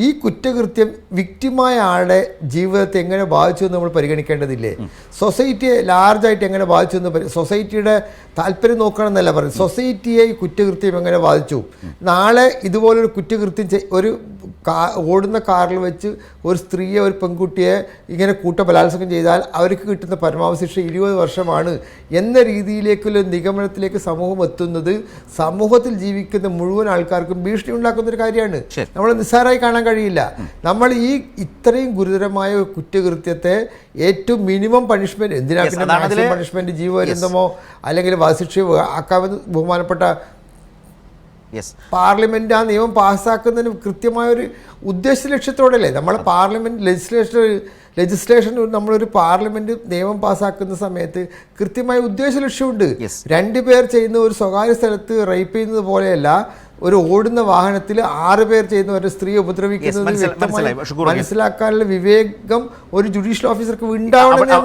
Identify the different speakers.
Speaker 1: ഈ കുറ്റകൃത്യം വിക്റ്റിമായ ആളുടെ ജീവിതത്തെ എങ്ങനെ ബാധിച്ചു എന്ന് നമ്മൾ പരിഗണിക്കേണ്ടതില്ലേ? സൊസൈറ്റിയെ ലാർജായിട്ട് എങ്ങനെ ബാധിച്ചു എന്ന് സൊസൈറ്റിയുടെ താല്പര്യം നോക്കണമെന്നല്ല പറയുന്നത്. സൊസൈറ്റിയെ ഈ കുറ്റകൃത്യം എങ്ങനെ ബാധിച്ചു? നാളെ ഇതുപോലൊരു കുറ്റകൃത്യം ഒരു ഓടുന്ന കാറിൽ വെച്ച് ഒരു സ്ത്രീയെ, ഒരു പെൺകുട്ടിയെ ഇങ്ങനെ ബലാത്സംഗം ചെയ്താൽ അവർക്ക് കിട്ടുന്ന പരമാവധി ശിക്ഷ 20 വർഷമാണ് എന്ന രീതിയിലേക്കുള്ള നിഗമനത്തിലേക്ക് സമൂഹം എത്തുന്നത് സമൂഹത്തിൽ ജീവിക്കുന്ന മുഴുവൻ ആൾക്കാർക്കും ഭീഷണി ഉണ്ടാക്കുന്നൊരു കാര്യമാണ്. നമ്മൾ നിസ്സാരമായി കാണാൻ കഴിയില്ല. നമ്മൾ ഈ ഇത്രയും ഗുരുതരമായ കുറ്റകൃത്യത്തെ ഏറ്റവും മിനിമം പണിഷ്മെന്റ്, എന്തിനാ പിന്നെ മാക്സിമം പണിഷ്മെന്റ് ജീവപര്യന്തമോ അല്ലെങ്കിൽ വധശിക്ഷയോ ആക്കാമെന്ന് ബഹുമാനപ്പെട്ട പാർലമെന്റ് ആ നിയമം പാസ്സാക്കുന്നതിന് കൃത്യമായൊരു ഉദ്ദേശ ലക്ഷ്യത്തോടെയല്ലേ നമ്മൾ പാർലമെന്റ് ലെജിസ്ലേഷൻ നമ്മളൊരു പാർലമെന്റ് നിയമം പാസ്സാക്കുന്ന സമയത്ത് കൃത്യമായ ഉദ്ദേശ ലക്ഷ്യമുണ്ട്. 2 പേർ ചെയ്യുന്ന ഒരു സ്വകാര്യ സ്ഥലത്ത് റേപ്പ് ചെയ്യുന്നത് പോലെയല്ല ഒരു ഓടുന്ന വാഹനത്തിൽ 6 പേർ ചെയ്യുന്ന ഒരു സ്ത്രീയെ ഉപദ്രവിക്കുന്നത് മനസ്സിലാക്കാനുള്ള വിവേകം ഒരു ജുഡീഷ്യൽ ഓഫീസർക്ക് ഉണ്ടാവണം.